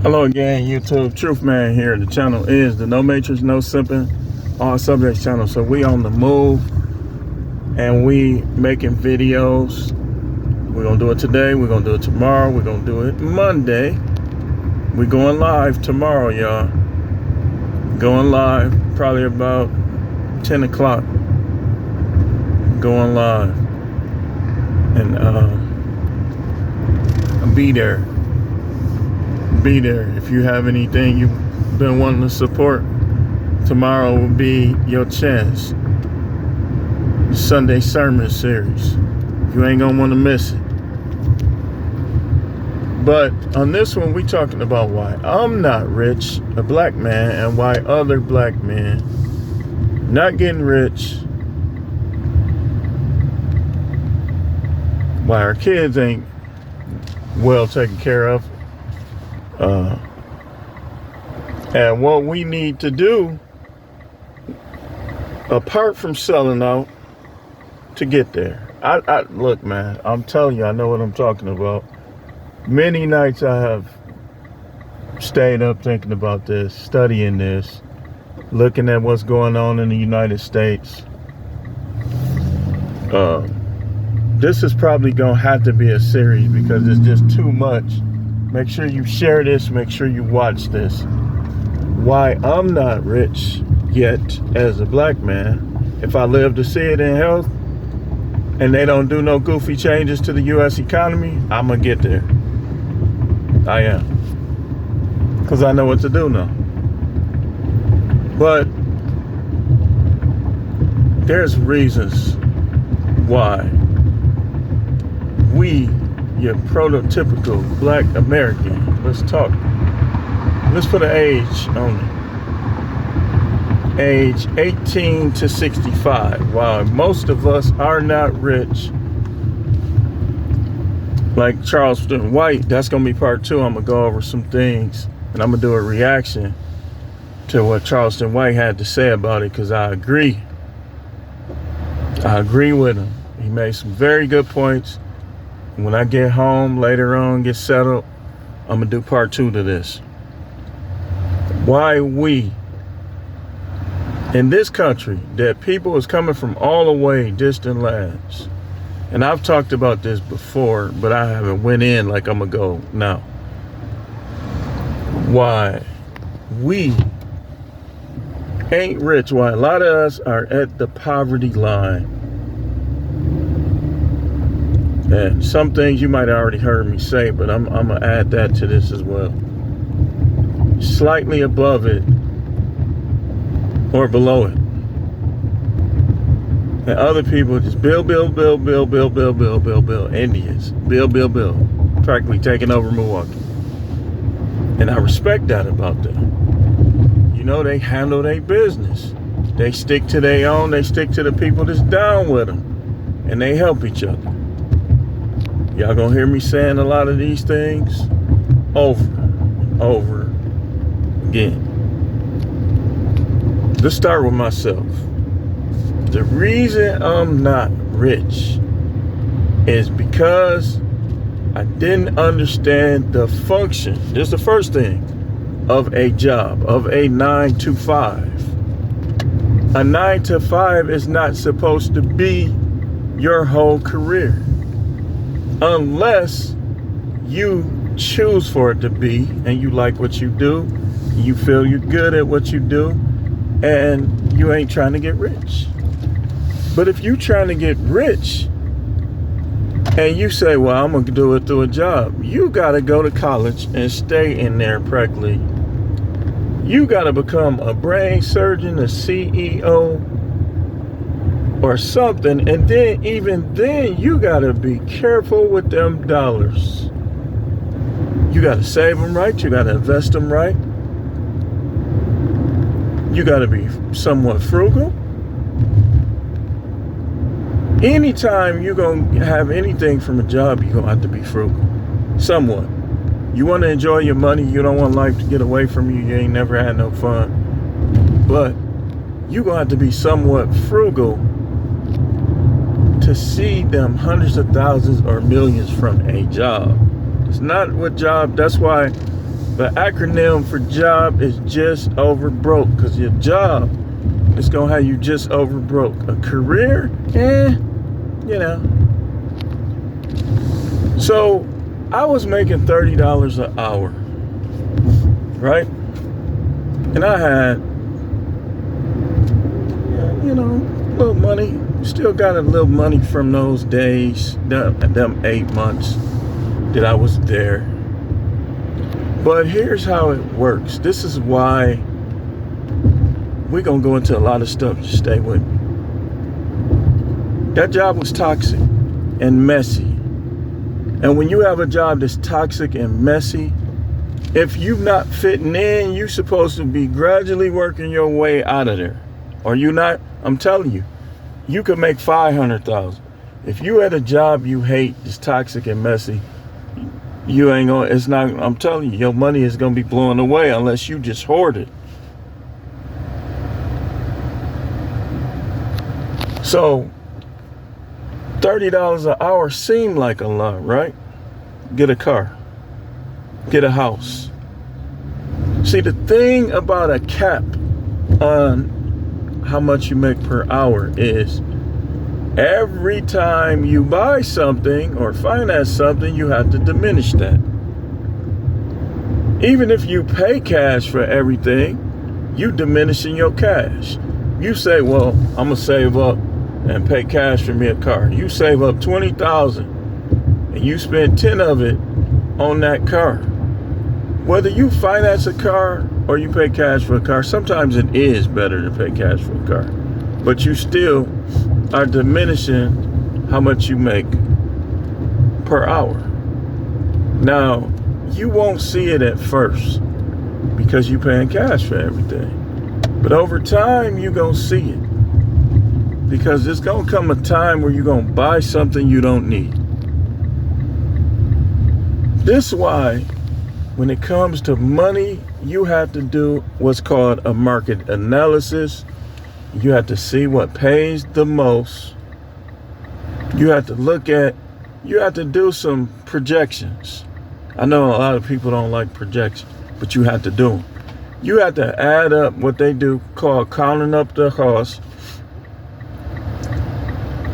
Hello again, YouTube. Truth Man here. The channel is the No Matrix, No Simping, All Subjects channel. So we on the move and we making videos. We're gonna do it today. We're gonna do it tomorrow. We're gonna do it Monday. We're going live tomorrow, y'all. Going live probably about 10 o'clock. Going live. And be there. Be there. If you have anything you've been wanting to support, tomorrow will be your chance. The Sunday sermon series. You ain't gonna want to miss it. But on this one, we talking about why I'm not rich, a black man, and why other black men not getting rich, why our kids ain't well taken care of, and what we need to do apart from selling out to get there. I look, man, I'm telling you, I know what I'm talking about. Many nights I have stayed up thinking about this, studying this, looking at what's going on in the United States. This is probably gonna have to be a series because it's just too much. Make sure you share this, make sure you watch this. Why I'm not rich yet as a black man. If I live to see it in health and they don't do no goofy changes to the US economy, I'm gonna get there. I am. Because I know what to do now. But there's reasons why we, your prototypical black American, let's talk. Let's put an age on it. Age 18 to 65. While most of us are not rich, like Charleston White, that's gonna be part 2. I'm gonna go over some things and I'm gonna do a reaction to what Charleston White had to say about it, because I agree with him. He made some very good points. When I get home later on, get settled, I'm gonna do part 2 to this. Why we in this country, that people is coming from all the way distant lands. And I've talked about this before, but I haven't went in like I'm gonna go now. Why we ain't rich, why a lot of us are at the poverty line. And some things you might have already heard me say, but I'm gonna add that to this as well. Slightly above it or below it. And other people just build. Indians. Build. Practically taking over Milwaukee. And I respect that about them. You know, they handle their business. They stick to their own. They stick to the people that's down with them. And they help each other. Y'all gonna hear me saying a lot of these things over and over again. Let's start with myself. The reason I'm not rich is because I didn't understand the function. This is the first thing of a job, of a 9 to 5. A 9 to 5 is not supposed to be your whole career. Unless you choose for it to be and you like what you do, you feel you're good at what you do, and you ain't trying to get rich. But if you trying to get rich and you say, well, I'm going to do it through a job, you got to go to college and stay in there practically. You got to become a brain surgeon, a CEO, or something, and then even then you gotta be careful with them dollars. You gotta save them right, you gotta invest them right. You gotta be somewhat frugal. Anytime you're gonna have anything from a job, you're gonna have to be frugal. Somewhat. You wanna enjoy your money, you don't want life to get away from you, you ain't never had no fun. But you're gonna have to be somewhat frugal to see them hundreds of thousands or millions from a job. It's not what job, that's why The acronym for job is just over broke, because your job is going to have you just over broke. A career, you know. So I was making $30 an hour, right? And I had, you know, a little money. Still got a little money from those days, them 8 months that I was there. But here's how it works. This is why we're going to go into a lot of stuff. Just stay with me. That job was toxic and messy. And when you have a job that's toxic and messy, if you're not fitting in, you're supposed to be gradually working your way out of there. Or you not, I'm telling you, you could make $500,000. If you at a job you hate, it's toxic and messy, you ain't gonna, it's not, I'm telling you, your money is gonna be blowing away unless you just hoard it. So $30 an hour seemed like a lot, right? Get a car, get a house. See, the thing about a cap on how much you make per hour is every time you buy something or finance something, you have to diminish that. Even if you pay cash for everything, you diminishing your cash. You say, well, I'm gonna save up and pay cash for me a car. You save up $20,000 and you spend 10 of it on that car. Whether you finance a car or you pay cash for a car, sometimes it is better to pay cash for a car, but you still are diminishing how much you make per hour. Now, you won't see it at first because you're paying cash for everything. But over time, you're going to see it. Because there's going to come a time where you're going to buy something you don't need. This is why, when it comes to money, you have to do what's called a market analysis. You have to see what pays the most. You have to you have to do some projections. I know a lot of people don't like projections, but you have to do them. You have to add up what they do called counting up the cost.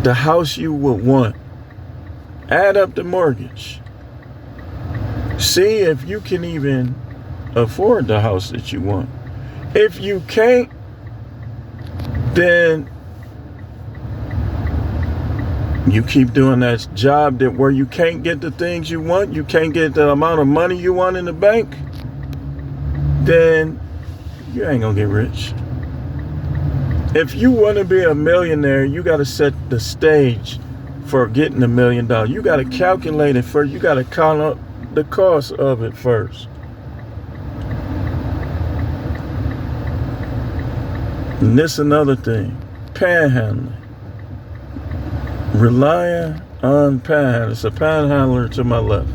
The house you would want. Add up the mortgage. See if you can even afford the house that you want. If you can't, then you keep doing that job where you can't get the things you want, you can't get the amount of money you want in the bank, then you ain't gonna get rich. If you want to be a millionaire, you got to set the stage for getting $1 million. You got to calculate it first. You got to count up the cost of it first. And this another thing, panhandling. Relying on panhandling. It's a panhandler to my left.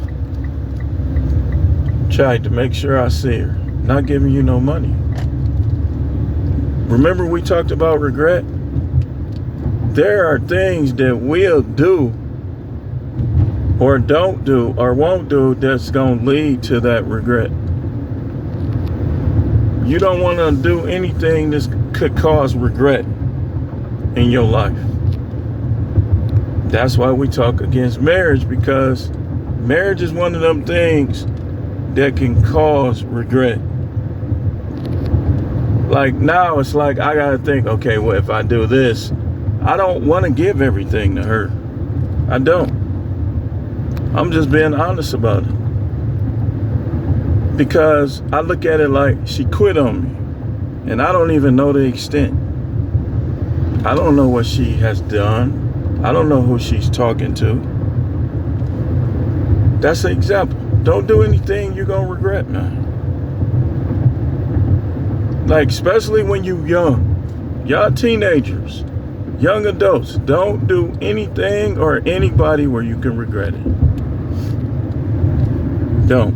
Tried to make sure I see her. Not giving you no money. Remember we talked about regret? There are things that we'll do or don't do or won't do that's going to lead to that regret. You don't want to do anything that could cause regret in your life. That's why we talk against marriage, because marriage is one of them things that can cause regret. Like now it's like I gotta think, okay, well, if I do this, I don't want to give everything to her. I don't. I'm just being honest about it. Because I look at it like she quit on me. And I don't even know the extent. I don't know what she has done. I don't know who she's talking to. That's an example. Don't do anything you're gonna regret, man. Like, especially when you're young. Y'all teenagers, young adults, don't do anything or anybody where you can regret it. Don't.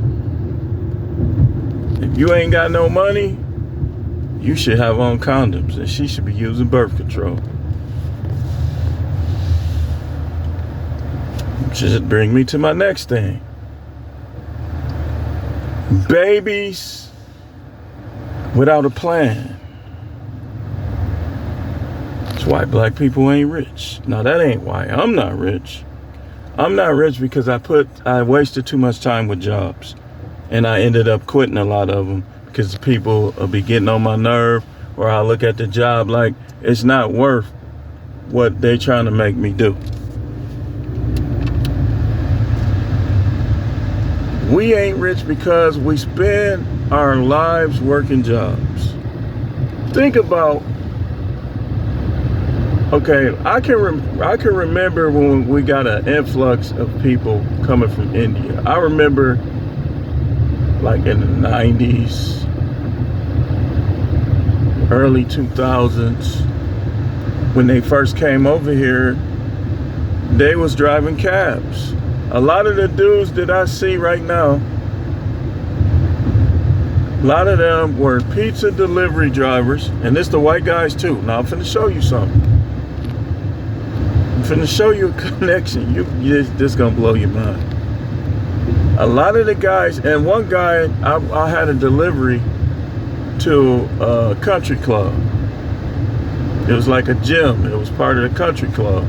If you ain't got no money, you should have on condoms, and she should be using birth control. Which just bring me to my next thing. Babies without a plan. That's why black people ain't rich. Now that ain't why I'm not rich. I'm not rich because I wasted too much time with jobs. And I ended up quitting a lot of them because people will be getting on my nerve, or I look at the job like it's not worth what they trying to make me do. We ain't rich because we spend our lives working jobs. Think about, okay, I can remember when we got an influx of people coming from India. I remember like in the 90s, early 2000s, when they first came over here, they was driving cabs. A lot of the dudes that I see right now, a lot of them were pizza delivery drivers, and it's the white guys too. Now I'm finna show you something. I'm finna show you a connection. This gonna blow your mind. A lot of the guys, and one guy, I had a delivery to a country club. It was like a gym. It was part of the country club.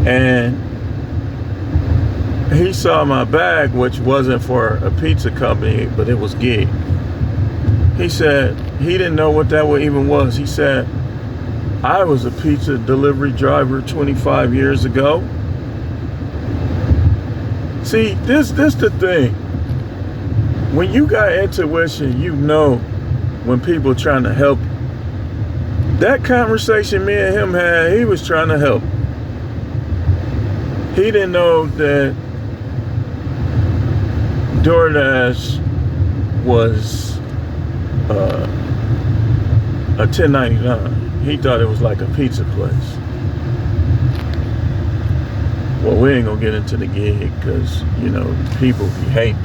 And he saw my bag, which wasn't for a pizza company, but it was gig. He said he didn't know what that even was. He said, I was a pizza delivery driver 25 years ago. See, this the thing. When you got intuition, you know when people trying to help. That conversation me and him had, he was trying to help. He didn't know that DoorDash was a 1099. He thought it was like a pizza place. Well, we ain't gonna get into the gig because, you know, people be hating.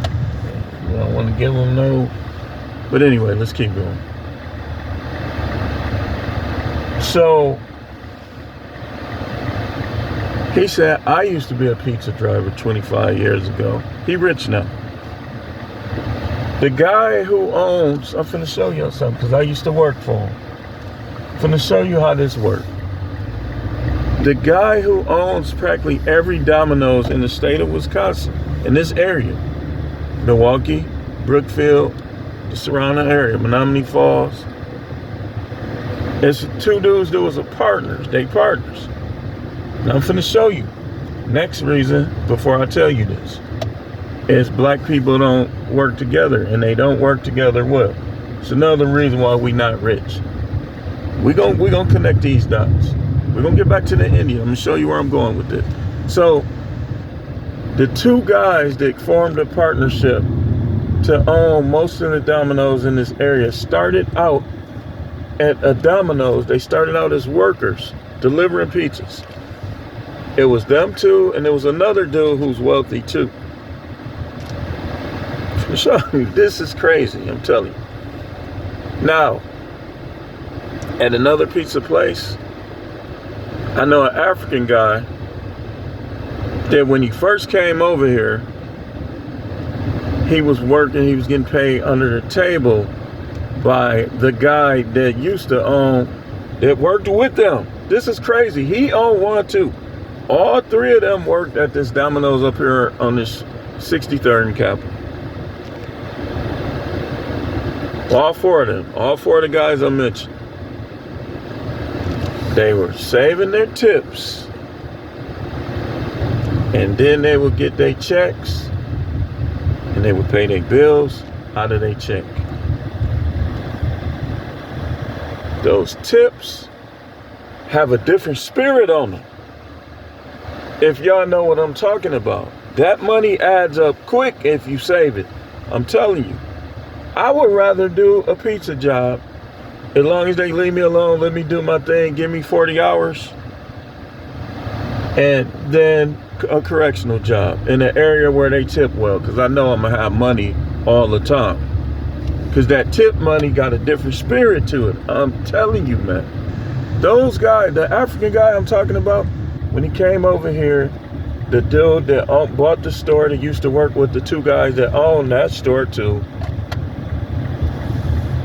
We don't want to give them no. But anyway, let's keep going. So he said, I used to be a pizza driver 25 years ago. He rich now. The guy who owns, I'm finna show you something because I used to work for him. I'm finna show you how this works. The guy who owns practically every Domino's in the state of Wisconsin, in this area, Milwaukee, Brookfield, the surrounding area, Menominee Falls. It's two dudes that was partners. They partners. Now I'm finna show you. Next reason, before I tell you this, is black people don't work together, and they don't work together well. It's another reason why we not rich. We gonna connect these dots. We're gonna get back to the Indian. I'm gonna show you where I'm going with this. So the two guys that formed a partnership to own most of the Domino's in this area started out at a Domino's. They started out as workers delivering pizzas. It was them two, and there was another dude who's wealthy too. So this is crazy, I'm telling you. Now, at another pizza place, I know an African guy that when he first came over here, he was working, he was getting paid under the table by the guy that used to own, that worked with them. This is crazy. He owned one too. All three of them worked at this Domino's up here on this 63rd and Capitol. All four of them, all four of the guys I mentioned. They were saving their tips, and then they would get their checks, and they would pay their bills out of their check. Those tips have a different spirit on them. If y'all know what I'm talking about, that money adds up quick if you save it. I'm telling you. I would rather do a pizza job as long as they leave me alone, let me do my thing, give me 40 hours, and then a correctional job in an area where they tip well, because I know I'm going to have money all the time. Because that tip money got a different spirit to it. I'm telling you, man. Those guys, the African guy I'm talking about, when he came over here, the dude that bought the store that used to work with the two guys that owned that store too,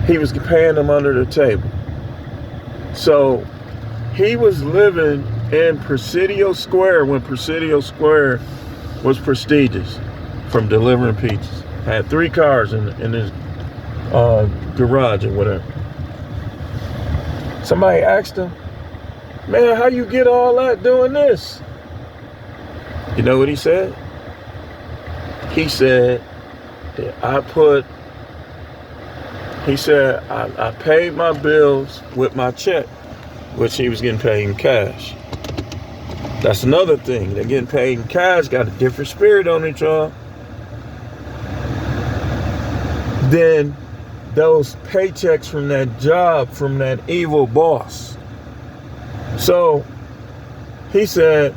he was paying them under the table. So he was living in Presidio Square when Presidio Square was prestigious from delivering pizzas. Had 3 cars in his garage or whatever. Somebody asked him, man, how you get all that doing this? You know what he said? He said that I paid my bills with my check, which he was getting paid in cash. That's another thing. They're getting paid in cash, got a different spirit on it, y'all. Then those paychecks from that job, from that evil boss. So he said,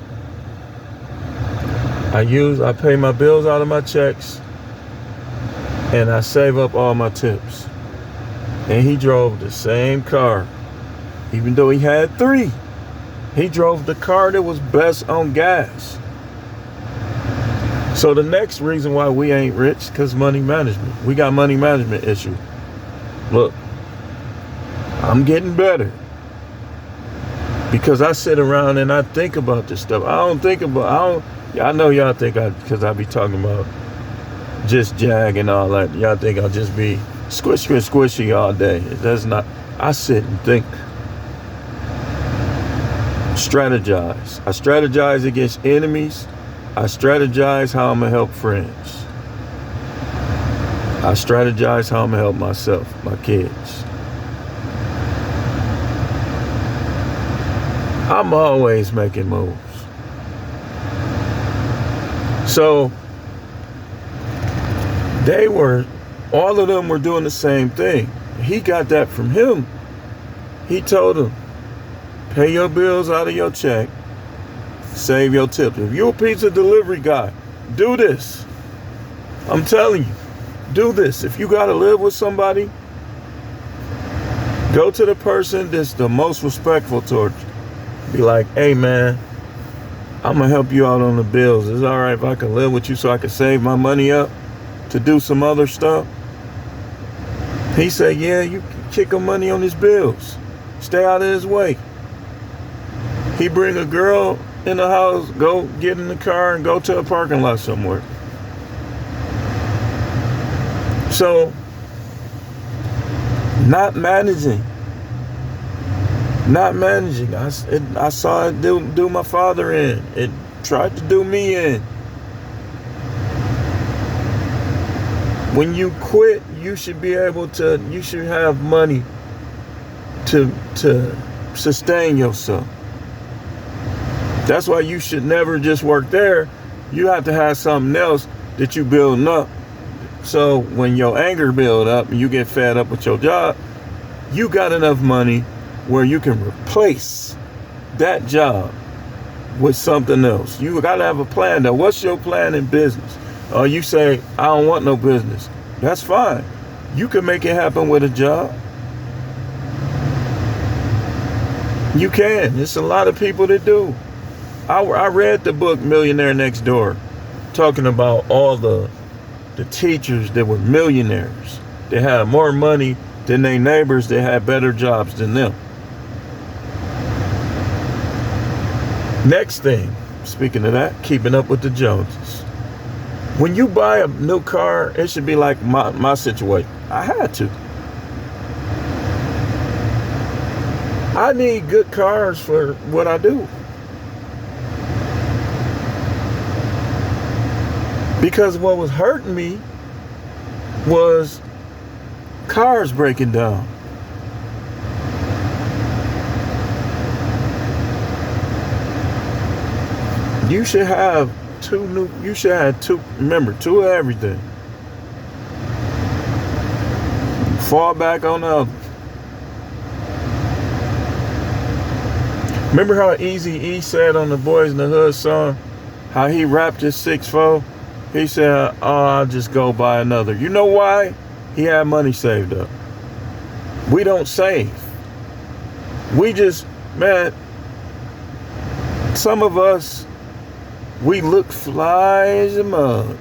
I pay my bills out of my checks and I save up all my tips. And he drove the same car, even though he had 3. He drove the car that was best on gas. So the next reason why we ain't rich, because money management. We got money management issue. Look, I'm getting better because I sit around and I think about this stuff. I know y'all think because I be talking about just jag and all that. Y'all think I'll just be squishy all day. That's not. I sit and think. Strategize. I strategize against enemies. I strategize how I'm going to help friends. I strategize how I'm going to help myself, my kids. I'm always making moves. So all of them were doing the same thing. He got that from him. He told them, pay your bills out of your check, save your tips. If you're a pizza delivery guy, do this. I'm telling you, do this. If you got to live with somebody, go to the person that's the most respectful towards you. Be like, hey man, I'm going to help you out on the bills. Is it all right if I can live with you so I can save my money up to do some other stuff? He said, yeah, you can kick him money on his bills. Stay out of his way. He bring a girl in the house, go get in the car and go to a parking lot somewhere. So, not managing. I saw it do my father in. It tried to do me in. When you quit, you should have money to sustain yourself. That's why you should never just work there. You have to have something else that you building up. So when your anger build up and you get fed up with your job, you got enough money where you can replace that job with something else. You got to have a plan though. What's your plan in business? Or you say, I don't want no business. That's fine. You can make it happen with a job. You can. There's a lot of people that do. I read the book Millionaire Next Door, talking about all the teachers that were millionaires. They had more money than their neighbors that had better jobs than them. Next thing, speaking of that, keeping up with the Joneses. When you buy a new car, it should be like my situation. I had to. I need good cars for what I do. Because what was hurting me was cars breaking down. You should have two, remember, 2 of everything. Fall back on the other. Remember how Eazy-E said on the Boys in the Hood song, how he rapped his 6'4"? He said, oh, I'll just go buy another. You know why? He had money saved up. We don't save. We just, man, some of us, We look fly as a mug.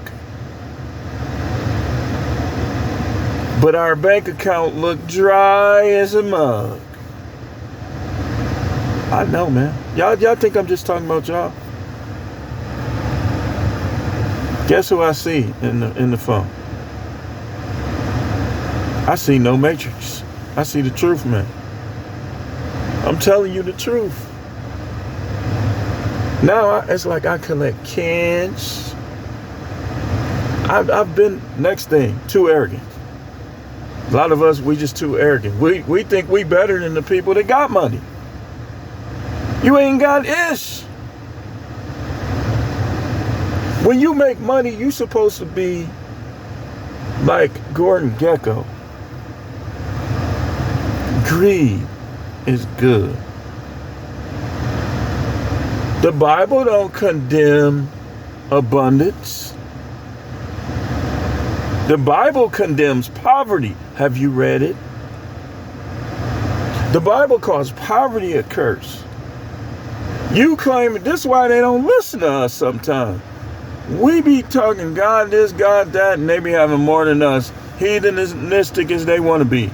But our bank account look dry as a mug. I know, man. Y'all think I'm just talking about y'all? Guess who I see in the phone? I see no matrix. I see the truth, man. I'm telling you the truth. Now it's like I collect cans. I've been, next thing, too arrogant. A lot of us, we just too arrogant. We think we better than the people that got money. You ain't got ish. When you make money, you supposed to be like Gordon Gekko. Greed is good. The Bible don't condemn abundance. The Bible condemns poverty. Have you read it? The Bible calls poverty a curse. You claim it. This is why they don't listen to us sometimes. We be talking God this, God that, and they be having more than us. Heathenistic as they want to be.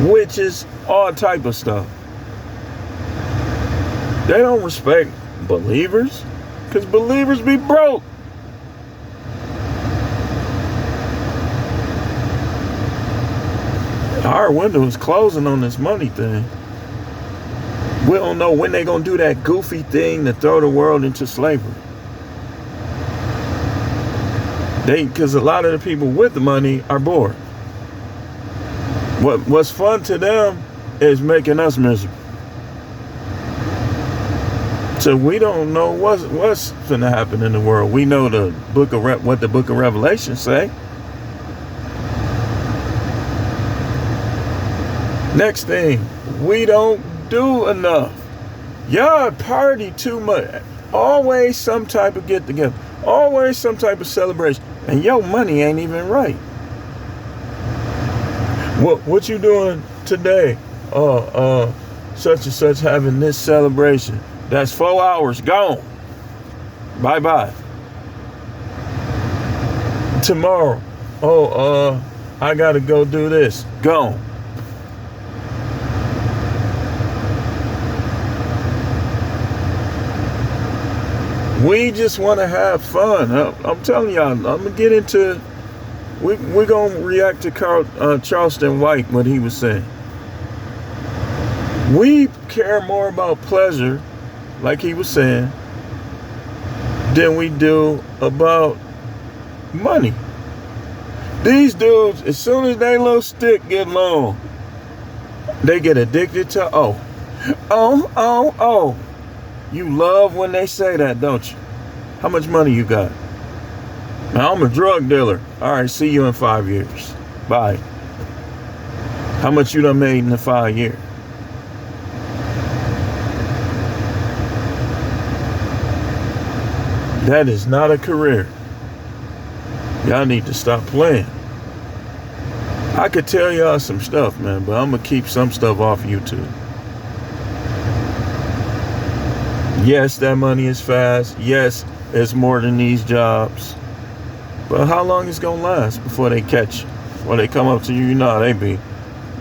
Witches, all type of stuff. They don't respect believers, because believers be broke. Our window is closing on this money thing. We don't know when they're going to do that goofy thing to throw the world into slavery. Because a lot of the people with the money are bored. What's fun to them is making us miserable. So we don't know what's going to happen in the world. We know what the book of Revelation say. Next thing, we don't do enough. Y'all party too much. Always some type of get together. Always some type of celebration. And your money ain't even right. What you doing today? Such and such having this celebration. That's 4 hours gone. Bye-bye. Tomorrow. I gotta go do this. Gone. We just want to have fun. I'm telling y'all, I'm going to get into, we're going to react to Charleston White, what he was saying. We care more about pleasure, like he was saying, than we do about money. These dudes, as soon as their little stick get long, they get addicted to oh. You love when they say that, don't you? How much money you got? Now, I'm a drug dealer. All right, see you in 5 years. Bye. How much you done made in the 5 years? That is not a career. Y'all need to stop playing. I could tell y'all some stuff, man, but I'm going to keep some stuff off YouTube. Yes, that money is fast. Yes, it's more than these jobs. But how long is it going to last before they catch you? Before they come up to you, you know how they be.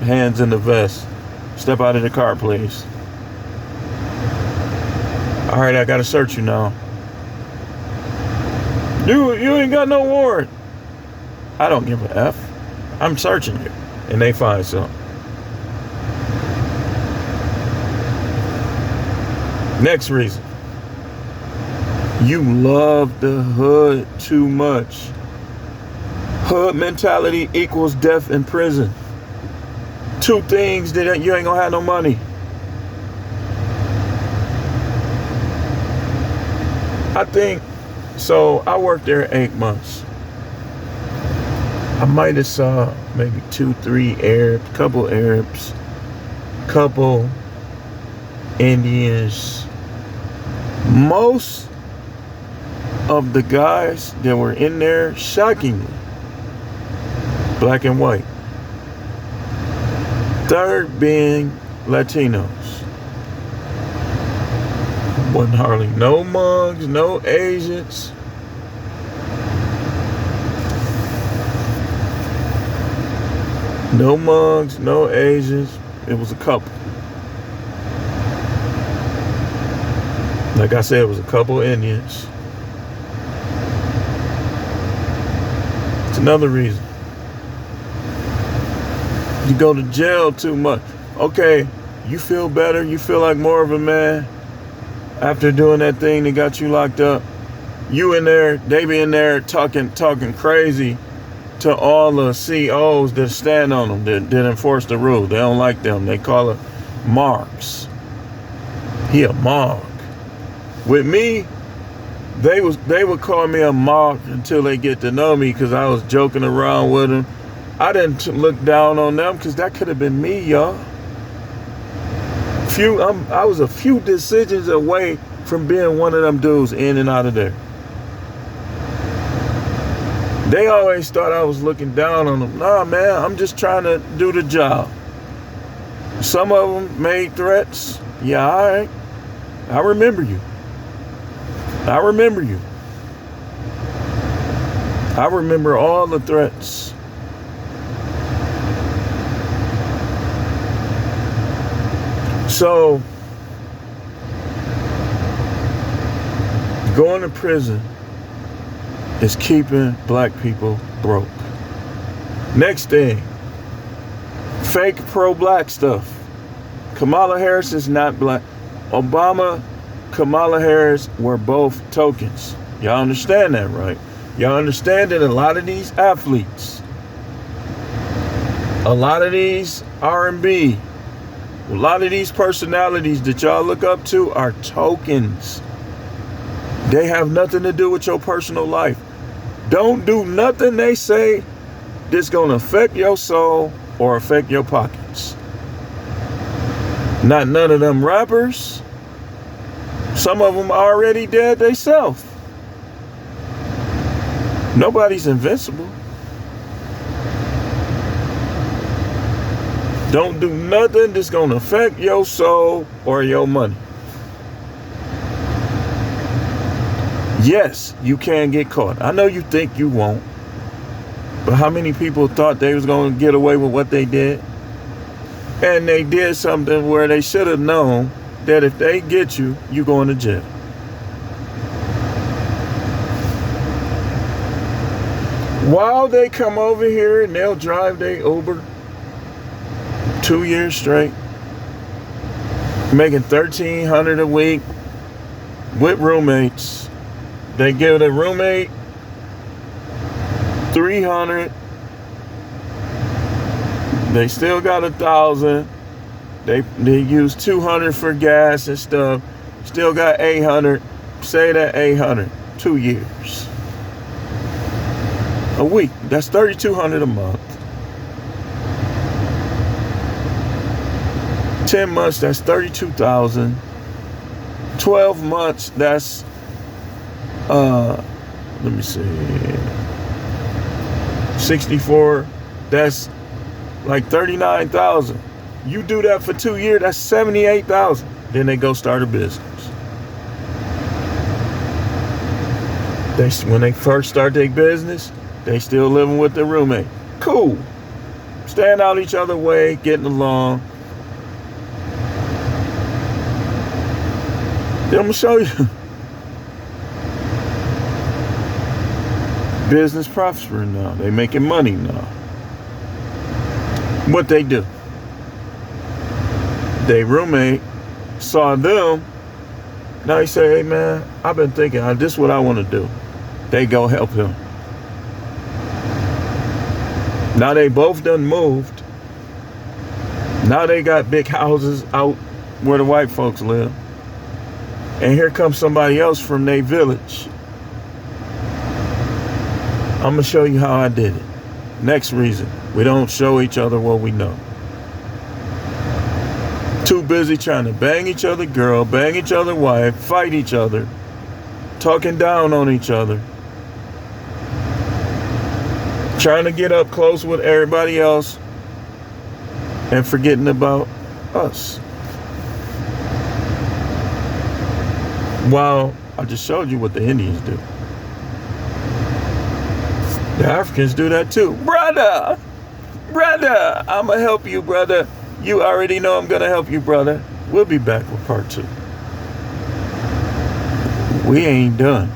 Hands in the vest. Step out of the car, please. All right, I got to search you now. You ain't got no warrant. I don't give a F. I'm searching you. And they find something. Next reason. You love the hood too much. Hood mentality equals death in prison. Two things that you ain't gonna have no money. I think, so I worked there 8 months. I might have saw maybe 2-3 Arabs, couple Arabs, couple Indians. Most of the guys that were in there, shockingly, black and white. Third being Latinos. Wasn't hardly no mugs, no Asians. No mugs, no Asians. It was a couple. Like I said, it was a couple Indians. It's another reason. You go to jail too much. Okay, you feel better, you feel like more of a man after doing that thing that got you locked up. You in there, they be in there talking crazy to all the COs that stand on them, that enforce the rule. They don't like them. They call it marks. He a mark. With me, they would call me a mark until they get to know me because I was joking around with them. I didn't look down on them because that could have been me, y'all. I was a few decisions away from being one of them dudes in and out of there. They always thought I was looking down on them. Nah, man, I'm just trying to do the job. Some of them made threats. Yeah, all right. I remember you. I remember you. I remember all the threats. So, going to prison is keeping black people broke. Next thing, fake pro-black stuff. Kamala Harris is not black. Obama, Kamala Harris were both tokens. Y'all understand that, right? Y'all understand that a lot of these athletes, a lot of these R&B, a lot of these personalities that y'all look up to are tokens. They have nothing to do with your personal life. Don't do nothing they say that's going to affect your soul or affect your pockets. Not none of them rappers. Some of them are already dead themselves. Nobody's invincible. Don't do nothing that's going to affect your soul or your money. Yes, you can get caught. I know you think you won't. But how many people thought they was going to get away with what they did? And they did something where they should have known that if they get you, you going to jail. While they come over here and they'll drive their Uber 2 years straight, making $1,300 a week with roommates. They give the roommate $300. They still got $1,000. They use $200 for gas and stuff. Still got $800. Say that $800. 2 years. A week. That's $3,200 a month. 10 months, that's $32,000. 12 months, that's let me see, 64, that's like $39,000. You do that for 2 years, that's $78,000. Then they go start a business. When they first start their business, they still living with their roommate. Cool. Staying out each other's way, getting along. Then I'm gonna show you. Business prospering now. They making money now. What they do? They roommate saw them. Now he say, hey man, I've been thinking, this is what I want to do. They go help him. Now they both done moved. Now they got big houses out where the white folks live. And here comes somebody else from their village. I'm going to show you how I did it. Next reason, we don't show each other what we know. Too busy trying to bang each other girl, bang each other wife, fight each other, talking down on each other, trying to get up close with everybody else and forgetting about us. Well, I just showed you what the Indians do. The Africans do that too. Brother, I'ma help you, brother. You already know I'm gonna help you, brother. We'll be back with part 2. We ain't done.